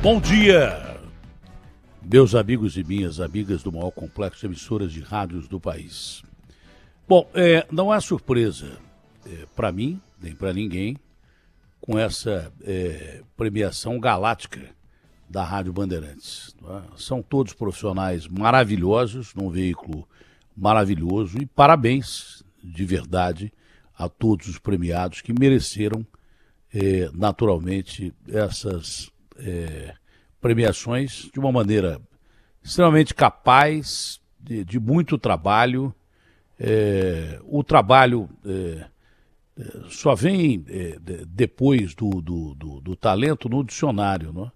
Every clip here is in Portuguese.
Bom dia, meus amigos e minhas amigas do maior complexo de emissoras de rádios do país. Bom, não há surpresa para mim, nem para ninguém, com essa premiação galáctica da Rádio Bandeirantes. Tá? São todos profissionais maravilhosos, num veículo maravilhoso, e parabéns, de verdade, a todos os premiados que mereceram, naturalmente, essas premiações de uma maneira extremamente capaz, de muito trabalho. O trabalho só vem depois do talento no dicionário, não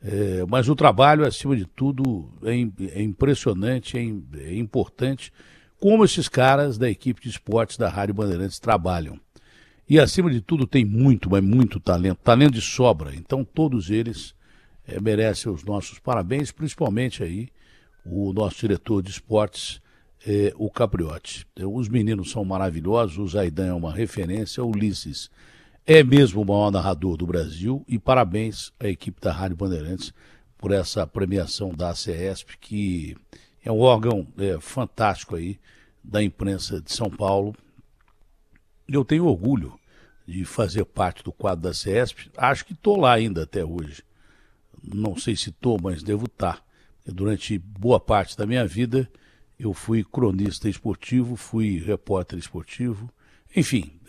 é? Mas o trabalho, acima de tudo, é impressionante, é importante, como esses caras da equipe de esportes da Rádio Bandeirantes trabalham. E, acima de tudo, tem muito, mas muito talento de sobra. Então, todos eles merecem os nossos parabéns, principalmente aí o nosso diretor de esportes, o Capriotti. Os meninos são maravilhosos, o Zaidan é uma referência, o Ulisses é mesmo o maior narrador do Brasil, e parabéns à equipe da Rádio Bandeirantes por essa premiação da ACESP, que é um órgão fantástico aí da imprensa de São Paulo. Eu tenho orgulho de fazer parte do quadro da CESP, acho que estou lá ainda até hoje. Não sei se estou, mas devo estar. Durante boa parte da minha vida, eu fui cronista esportivo, fui repórter esportivo, enfim,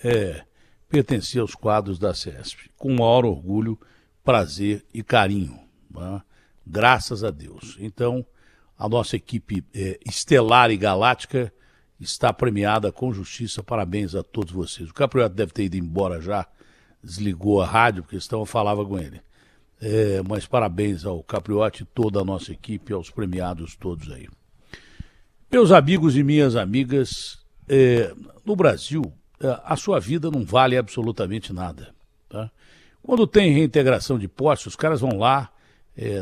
pertenci aos quadros da CESP, com o maior orgulho, prazer e carinho, né? Graças a Deus. Então, a nossa equipe estelar e galáctica está premiada com justiça. Parabéns a todos vocês. O Capriotti deve ter ido embora já, desligou a rádio, porque senão eu falava com ele. Mas parabéns ao Capriotti e toda a nossa equipe, aos premiados todos aí. Meus amigos e minhas amigas, no Brasil, a sua vida não vale absolutamente nada. Tá? Quando tem reintegração de posse, os caras vão lá,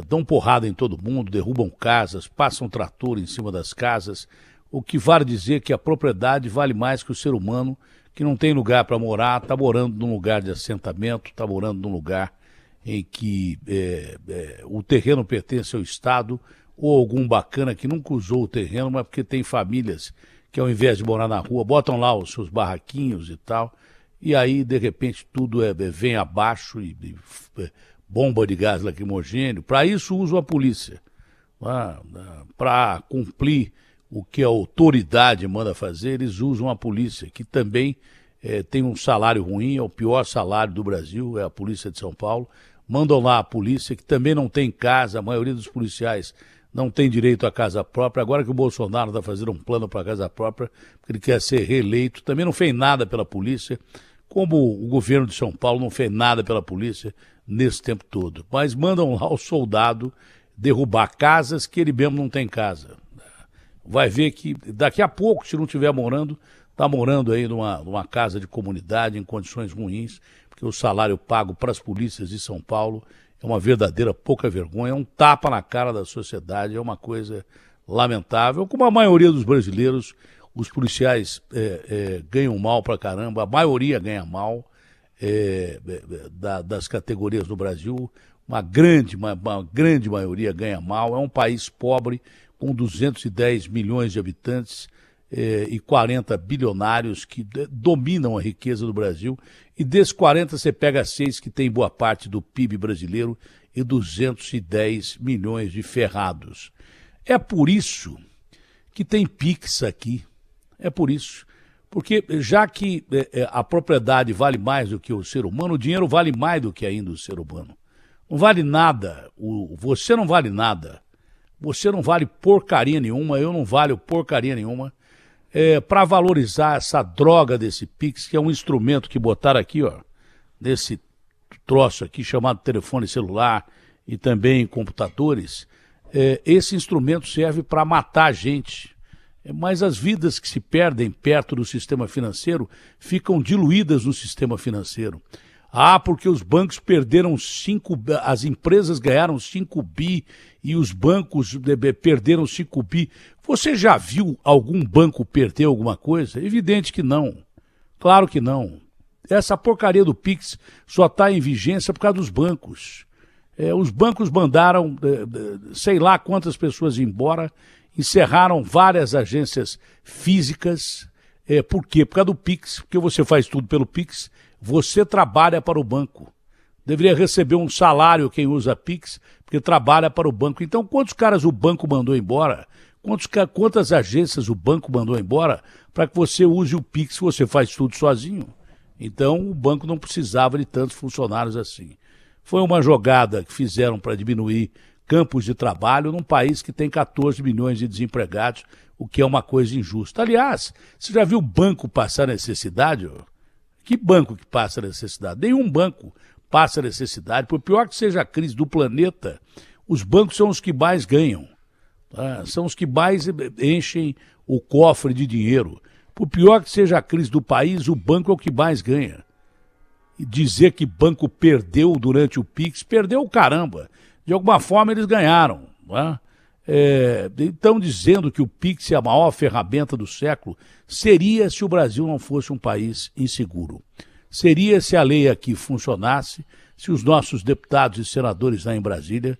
dão porrada em todo mundo, derrubam casas, passam trator em cima das casas, o que vale dizer que a propriedade vale mais que o ser humano, que não tem lugar para morar, está morando num lugar de assentamento, está morando num lugar em que o terreno pertence ao Estado, ou algum bacana que nunca usou o terreno, mas porque tem famílias que, ao invés de morar na rua, botam lá os seus barraquinhos e tal, e aí, de repente, tudo vem abaixo, e bomba de gás lacrimogêneo. Para isso usam a polícia, para cumprir o que a autoridade manda fazer, eles usam a polícia, que também tem um salário ruim, é o pior salário do Brasil, é a polícia de São Paulo. Mandam lá a polícia, que também não tem casa, a maioria dos policiais não tem direito à casa própria. Agora que o Bolsonaro está fazendo um plano para a casa própria, porque ele quer ser reeleito, também não fez nada pela polícia, como o governo de São Paulo não fez nada pela polícia nesse tempo todo. Mas mandam lá o soldado derrubar casas que ele mesmo não tem casa. Vai ver que daqui a pouco, se não estiver morando, está morando aí numa casa de comunidade em condições ruins, porque o salário pago para as polícias de São Paulo é uma verdadeira pouca vergonha, é um tapa na cara da sociedade, é uma coisa lamentável. Como a maioria dos brasileiros, os policiais ganham mal pra caramba, a maioria ganha mal das categorias do Brasil, uma grande maioria ganha mal. É um país pobre, com 210 milhões de habitantes e 40 bilionários que dominam a riqueza do Brasil. E desses 40 você pega 6 que tem boa parte do PIB brasileiro e 210 milhões de ferrados. É por isso que tem Pix aqui. É por isso. Porque já que a propriedade vale mais do que o ser humano, o dinheiro vale mais do que ainda o ser humano. Não vale nada. Você não vale nada. Você não vale porcaria nenhuma, eu não valho porcaria nenhuma. Para valorizar essa droga desse Pix, que é um instrumento que botaram aqui, ó, nesse troço aqui chamado telefone celular e também computadores, esse instrumento serve para matar a gente. Mas as vidas que se perdem perto do sistema financeiro ficam diluídas no sistema financeiro. Porque os bancos perderam as empresas ganharam 5 bi e os bancos perderam 5 bi. Você já viu algum banco perder alguma coisa? Evidente que não. Claro que não. Essa porcaria do Pix só está em vigência por causa dos bancos. Os bancos mandaram sei lá quantas pessoas embora, encerraram várias agências físicas. Por quê? Por causa do Pix, porque você faz tudo pelo Pix, você trabalha para o banco. Deveria receber um salário quem usa Pix, porque trabalha para o banco. Então, quantos caras o banco mandou embora? Quantas agências o banco mandou embora para que você use o Pix, você faz tudo sozinho? Então, o banco não precisava de tantos funcionários assim. Foi uma jogada que fizeram para diminuir campos de trabalho num país que tem 14 milhões de desempregados, o que é uma coisa injusta. Aliás, você já viu banco passar necessidade? Que banco que passa necessidade? Nenhum banco passa necessidade. Por pior que seja a crise do planeta, os bancos são os que mais ganham. Tá? São os que mais enchem o cofre de dinheiro. Por pior que seja a crise do país, o banco é o que mais ganha. E dizer que banco perdeu durante o Pix, perdeu o caramba. De alguma forma eles ganharam. Tá? Estão dizendo que o Pix é a maior ferramenta do século. Seria se o Brasil não fosse um país inseguro. Seria se a lei aqui funcionasse, se os nossos deputados e senadores lá em Brasília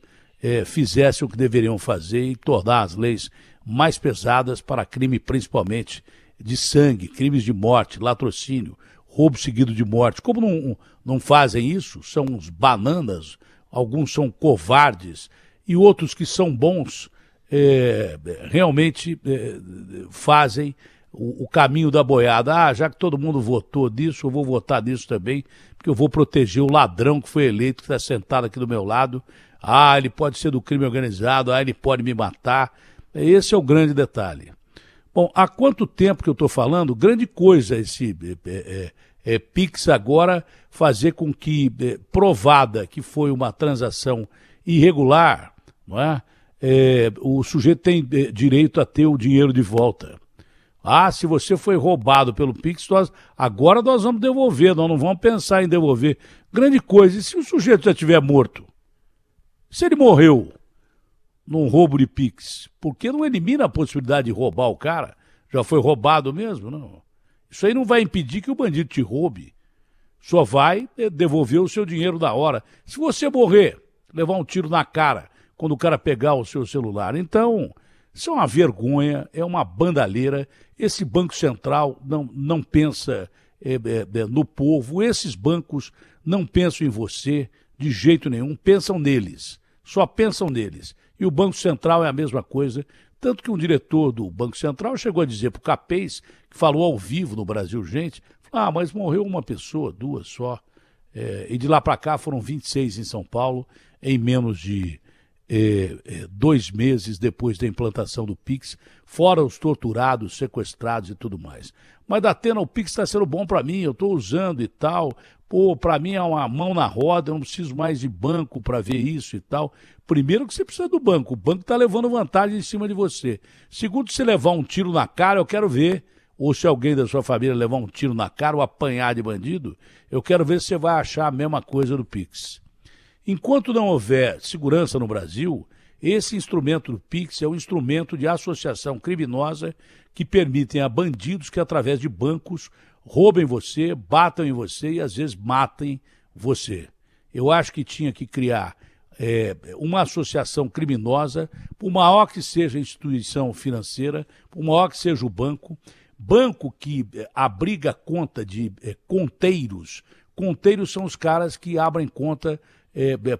fizessem o que deveriam fazer e tornar as leis mais pesadas para crime principalmente de sangue, crimes de morte, latrocínio, roubo seguido de morte. Como não fazem isso, são uns bananas, alguns são covardes e outros que são bons realmente fazem o caminho da boiada. Já que todo mundo votou nisso, eu vou votar nisso também, porque eu vou proteger o ladrão que foi eleito, que está sentado aqui do meu lado. Ele pode ser do crime organizado, ele pode me matar. Esse é o grande detalhe. Bom, há quanto tempo que eu estou falando? Grande coisa esse Pix agora fazer com que, provada que foi uma transação irregular, não é? O sujeito tem direito a ter o dinheiro de volta. Se você foi roubado pelo Pix, agora nós vamos devolver, nós não vamos pensar em devolver. Grande coisa, e se o sujeito já estiver morto? Se ele morreu num roubo de Pix, por que não elimina a possibilidade de roubar o cara? Já foi roubado mesmo? Não. Isso aí não vai impedir que o bandido te roube. Só vai devolver o seu dinheiro da hora. Se você morrer, levar um tiro na cara quando o cara pegar o seu celular. Então, isso é uma vergonha, é uma bandalheira. Esse Banco Central não pensa no povo. Esses bancos não pensam em você de jeito nenhum, pensam neles. Só pensam neles. E o Banco Central é a mesma coisa, tanto que um diretor do Banco Central chegou a dizer para o Capês, que falou ao vivo no Brasil Gente, mas morreu uma pessoa, duas só, e de lá para cá foram 26 em São Paulo, em menos de 2 meses depois da implantação do Pix, fora os torturados, sequestrados e tudo mais. Mas, Datena, o Pix está sendo bom para mim, eu estou usando e tal, para mim é uma mão na roda, eu não preciso mais de banco para ver isso e tal. Primeiro que você precisa do banco, o banco está levando vantagem em cima de você. Segundo, se levar um tiro na cara, eu quero ver, ou se alguém da sua família levar um tiro na cara ou apanhar de bandido, eu quero ver se você vai achar a mesma coisa do Pix. Enquanto não houver segurança no Brasil, esse instrumento do Pix é um instrumento de associação criminosa que permitem a bandidos que, através de bancos, roubem você, batam em você e, às vezes, matem você. Eu acho que tinha que criar uma associação criminosa, por maior que seja a instituição financeira, por maior que seja o banco que abriga conta de conteiros. Conteiros são os caras que abrem conta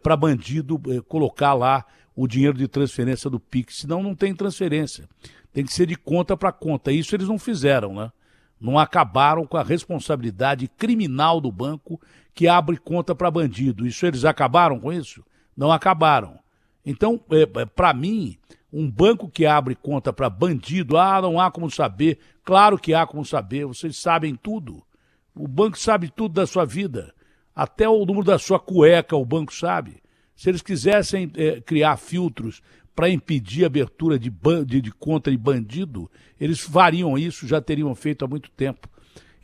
para bandido colocar lá o dinheiro de transferência do Pix, senão não tem transferência. Tem que ser de conta para conta. Isso eles não fizeram, né? Não acabaram com a responsabilidade criminal do banco que abre conta para bandido. Isso eles acabaram com isso? Não acabaram. Então, para mim, um banco que abre conta para bandido, não há como saber. Claro que há como saber, vocês sabem tudo. O banco sabe tudo da sua vida. Até o número da sua cueca o banco sabe. Se eles quisessem criar filtros para impedir a abertura de conta de bandido, eles fariam isso, já teriam feito há muito tempo.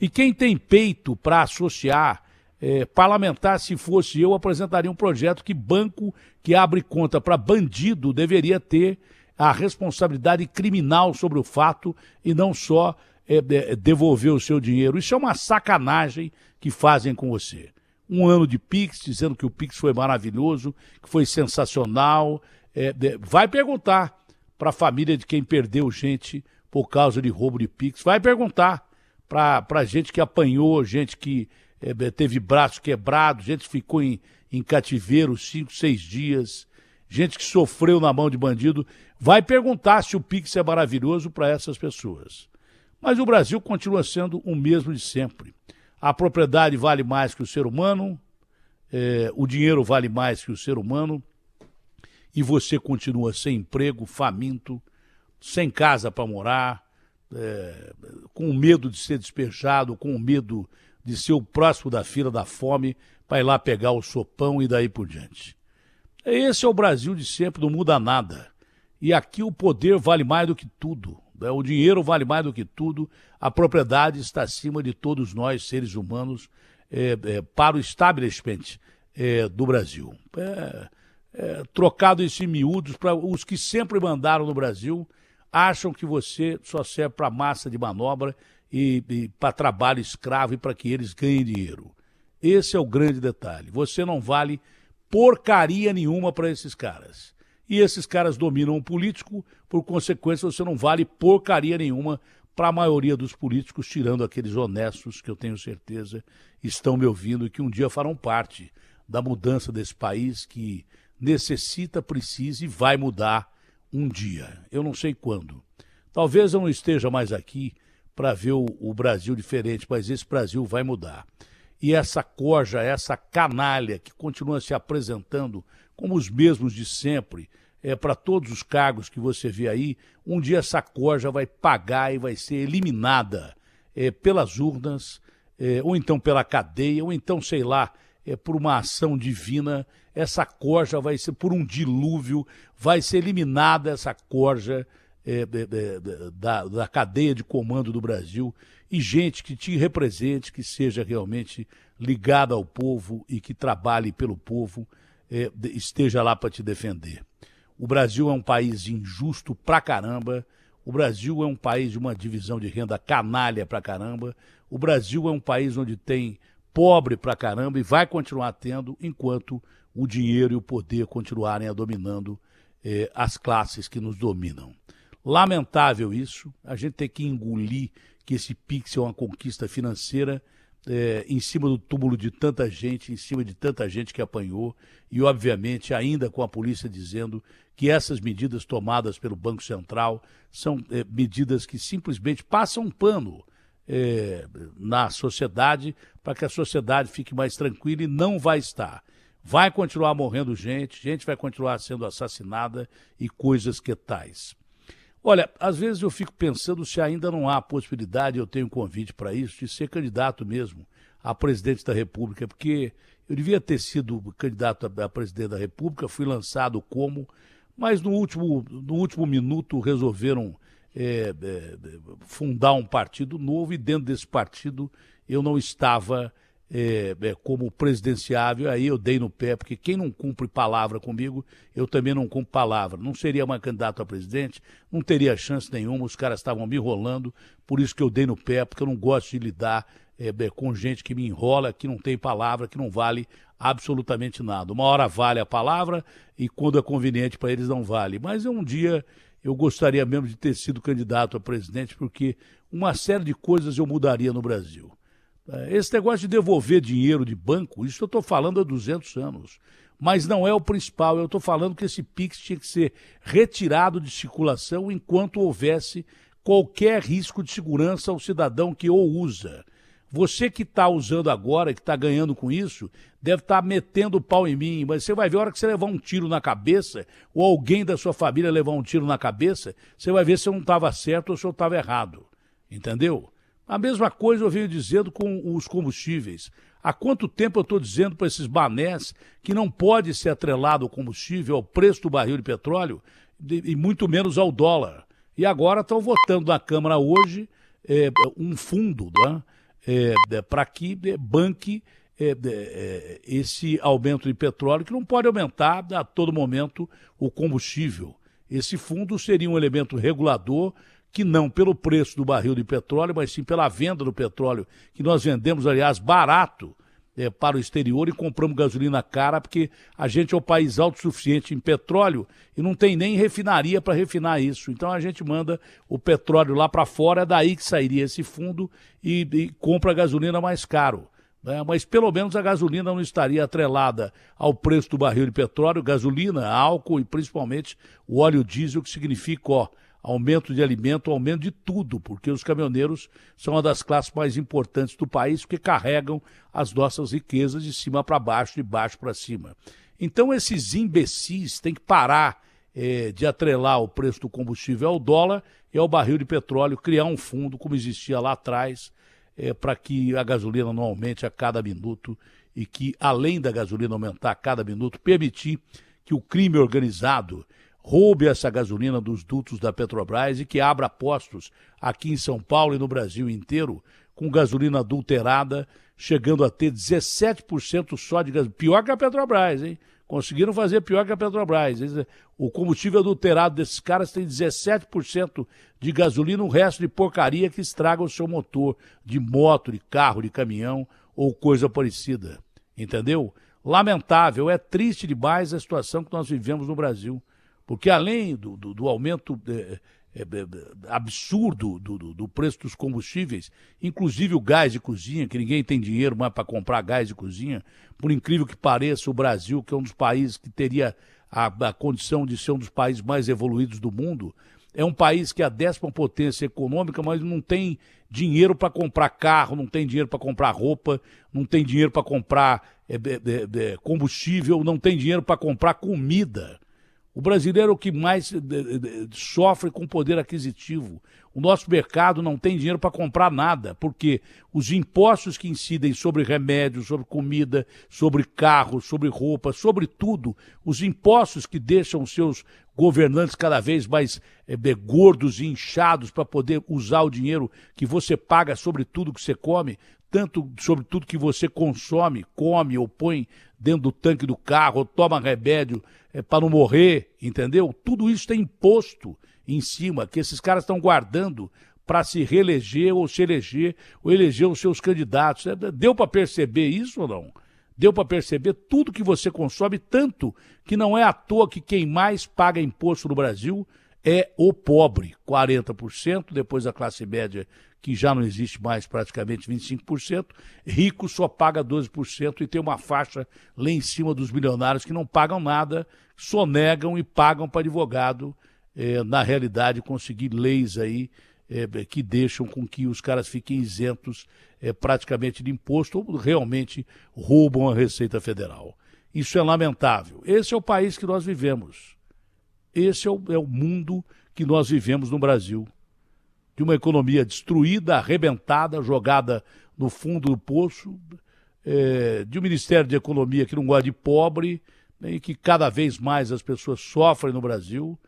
E quem tem peito para associar, parlamentar, se fosse eu, apresentaria um projeto que banco que abre conta para bandido deveria ter a responsabilidade criminal sobre o fato e não só devolver o seu dinheiro. Isso é uma sacanagem que fazem com você. um ano de Pix, dizendo que o Pix foi maravilhoso, que foi sensacional. Vai perguntar para a família de quem perdeu gente por causa de roubo de Pix. Vai perguntar para gente que apanhou, gente que teve braço quebrado, gente que ficou em cativeiro 5, 6 dias, gente que sofreu na mão de bandido. Vai perguntar se o Pix é maravilhoso para essas pessoas. Mas o Brasil continua sendo o mesmo de sempre. A propriedade vale mais que o ser humano, o dinheiro vale mais que o ser humano, e você continua sem emprego, faminto, sem casa para morar, com medo de ser despejado, com medo de ser o próximo da fila da fome para ir lá pegar o sopão e daí por diante. Esse é o Brasil de sempre, não muda nada. E aqui o poder vale mais do que tudo, né? O dinheiro vale mais do que tudo, a propriedade está acima de todos nós, seres humanos, para o establishment do Brasil. Trocado em miúdos, para os que sempre mandaram no Brasil, acham que você só serve para massa de manobra e para trabalho escravo e para que eles ganhem dinheiro. Esse é o grande detalhe. Você não vale porcaria nenhuma para esses caras. E esses caras dominam o político, por consequência você não vale porcaria nenhuma para a maioria dos políticos, tirando aqueles honestos que eu tenho certeza estão me ouvindo e que um dia farão parte da mudança desse país que necessita, precisa e vai mudar um dia. Eu não sei quando. Talvez eu não esteja mais aqui para ver o Brasil diferente, mas esse Brasil vai mudar. E essa corja, essa canalha que continua se apresentando como os mesmos de sempre, para todos os cargos que você vê aí, um dia essa corja vai pagar e vai ser eliminada pelas urnas, ou então pela cadeia, ou então, sei lá, por uma ação divina. Essa corja vai ser, por um dilúvio, vai ser eliminada essa corja da cadeia de comando do Brasil, e gente que te represente, que seja realmente ligada ao povo e que trabalhe pelo povo, esteja lá para te defender. O Brasil é um país injusto pra caramba, o Brasil é um país de uma divisão de renda canalha pra caramba, o Brasil é um país onde tem pobre pra caramba e vai continuar tendo enquanto o dinheiro e o poder continuarem dominando as classes que nos dominam. Lamentável isso, a gente tem que engolir que esse Pix é uma conquista financeira em cima do túmulo de tanta gente, em cima de tanta gente que apanhou e, obviamente, ainda com a polícia dizendo que essas medidas tomadas pelo Banco Central são medidas que simplesmente passam um pano na sociedade para que a sociedade fique mais tranquila, e não vai estar. Vai continuar morrendo gente vai continuar sendo assassinada e coisas que tais. Olha, às vezes eu fico pensando se ainda não há possibilidade, eu tenho um convite para isso, de ser candidato mesmo a presidente da República, porque eu devia ter sido candidato a presidente da República, fui lançado mas no último minuto resolveram fundar um partido novo, e dentro desse partido eu não estava como presidenciável. Aí eu dei no pé, porque quem não cumpre palavra comigo, eu também não cumpro palavra. Não seria mais candidato a presidente, não teria chance nenhuma, os caras estavam me enrolando, por isso que eu dei no pé, porque eu não gosto de lidar com gente que me enrola, que não tem palavra, que não vale absolutamente nada. Uma hora vale a palavra e quando é conveniente para eles não vale. Mas um dia eu gostaria mesmo de ter sido candidato a presidente, porque uma série de coisas eu mudaria no Brasil. Esse negócio de devolver dinheiro de banco, isso eu estou falando há 200 anos, mas não é o principal. Eu estou falando que esse Pix tinha que ser retirado de circulação enquanto houvesse qualquer risco de segurança ao cidadão que o usa. Você que está usando agora, que está ganhando com isso, deve estar metendo o pau em mim, mas você vai ver a hora que você levar um tiro na cabeça, ou alguém da sua família levar um tiro na cabeça, você vai ver se eu não estava certo ou se eu estava errado, entendeu? A mesma coisa eu venho dizendo com os combustíveis. Há quanto tempo eu estou dizendo para esses banés que não pode ser atrelado ao combustível, ao preço do barril de petróleo, e muito menos ao dólar. E agora estão votando na Câmara hoje um fundo, né, para que banque esse aumento de petróleo, que não pode aumentar a todo momento o combustível. Esse fundo seria um elemento regulador, que não pelo preço do barril de petróleo, mas sim pela venda do petróleo, que nós vendemos, aliás, barato para o exterior e compramos gasolina cara, porque a gente é o país autossuficiente em petróleo e não tem nem refinaria para refinar isso. Então a gente manda o petróleo lá para fora, é daí que sairia esse fundo e compra a gasolina mais caro. Mas pelo menos a gasolina não estaria atrelada ao preço do barril de petróleo, gasolina, álcool e principalmente o óleo diesel, que significa, aumento de alimento, aumento de tudo, porque os caminhoneiros são uma das classes mais importantes do país, porque carregam as nossas riquezas de cima para baixo, de baixo para cima. Então esses imbecis têm que parar de atrelar o preço do combustível ao dólar e ao barril de petróleo, criar um fundo, como existia lá atrás, para que a gasolina não aumente a cada minuto e que, além da gasolina aumentar a cada minuto, permitir que o crime organizado roube essa gasolina dos dutos da Petrobras e que abra postos aqui em São Paulo e no Brasil inteiro com gasolina adulterada, chegando a ter 17% só de gasolina. Pior que a Petrobras, hein? Conseguiram fazer pior que a Petrobras. O combustível adulterado desses caras tem 17% de gasolina, o resto de porcaria que estraga o seu motor de moto, de carro, de caminhão ou coisa parecida. Entendeu? Lamentável, é triste demais a situação que nós vivemos no Brasil. Porque além do aumento absurdo do preço dos combustíveis, inclusive o gás de cozinha, que ninguém tem dinheiro mais para comprar gás de cozinha, por incrível que pareça, o Brasil, que é um dos países que teria a condição de ser um dos países mais evoluídos do mundo, é um país que é a 10ª potência econômica, mas não tem dinheiro para comprar carro, não tem dinheiro para comprar roupa, não tem dinheiro para comprar combustível, não tem dinheiro para comprar comida. O brasileiro é o que mais sofre com poder aquisitivo. O nosso mercado não tem dinheiro para comprar nada, porque os impostos que incidem sobre remédios, sobre comida, sobre carro, sobre roupa, sobre tudo, os impostos que deixam os seus governantes cada vez mais gordos e inchados para poder usar o dinheiro que você paga sobre tudo que você come, tanto sobre tudo que você consome, come ou põe dentro do tanque do carro, ou toma remédio para não morrer, entendeu? Tudo isso tem imposto em cima, que esses caras estão guardando para se reeleger ou se eleger, ou eleger os seus candidatos. Deu para perceber isso ou não? Deu para perceber tudo que você consome, tanto que não é à toa que quem mais paga imposto no Brasil é o pobre, 40%, depois a classe média, que já não existe mais, praticamente 25%, rico só paga 12% e tem uma faixa lá em cima dos milionários que não pagam nada, sonegam e pagam para advogado, na realidade, conseguir leis aí que deixam com que os caras fiquem isentos praticamente de imposto ou realmente roubam a Receita Federal. Isso é lamentável. Esse é o país que nós vivemos. Esse é o mundo que nós vivemos no Brasil. De uma economia destruída, arrebentada, jogada no fundo do poço, de um Ministério de Economia que não gosta de pobre, e que cada vez mais as pessoas sofrem no Brasil,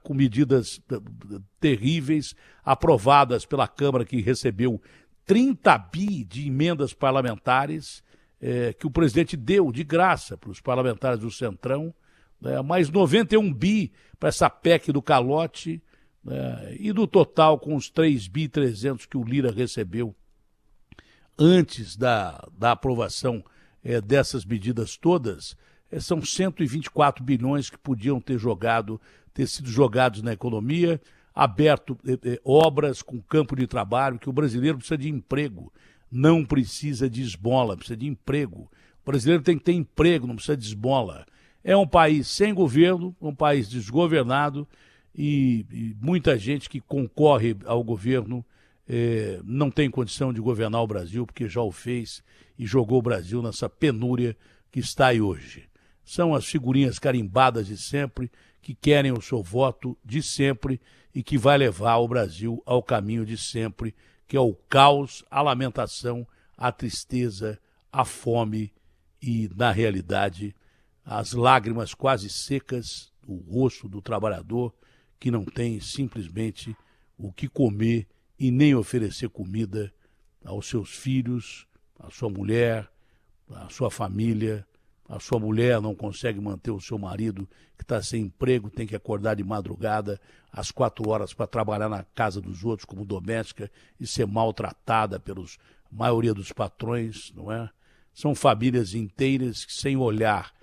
com medidas terríveis, aprovadas pela Câmara, que recebeu 30 bi de emendas parlamentares, que o presidente deu de graça para os parlamentares do Centrão, mais 91 bi para essa PEC do calote, e do total, com os 3 bi 300 que o Lira recebeu antes da aprovação dessas medidas todas, são 124 bilhões que podiam ter sido jogados na economia, aberto obras com campo de trabalho, que o brasileiro precisa de emprego, não precisa de esmola, precisa de emprego. O brasileiro tem que ter emprego, não precisa de esmola. É um país sem governo, um país desgovernado, e muita gente que concorre ao governo não tem condição de governar o Brasil, porque já o fez e jogou o Brasil nessa penúria que está aí hoje. São as figurinhas carimbadas de sempre, que querem o seu voto de sempre e que vai levar o Brasil ao caminho de sempre, que é o caos, a lamentação, a tristeza, a fome e, na realidade, as lágrimas quase secas do rosto do trabalhador, que não tem simplesmente o que comer e nem oferecer comida aos seus filhos, à sua mulher, à sua família. A sua mulher não consegue manter o seu marido, que está sem emprego, tem que acordar de madrugada às 4 horas para trabalhar na casa dos outros como doméstica e ser maltratada pela maioria dos patrões, não é? são famílias inteiras que, sem olhar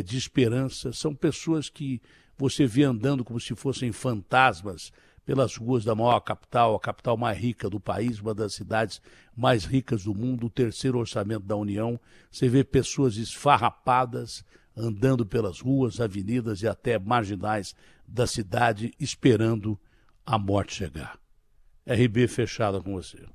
de esperança, são pessoas que você vê andando como se fossem fantasmas pelas ruas da maior capital, a capital mais rica do país, uma das cidades mais ricas do mundo, o terceiro orçamento da União. Você vê pessoas esfarrapadas andando pelas ruas, avenidas e até marginais da cidade, esperando a morte chegar. RB fechada com você.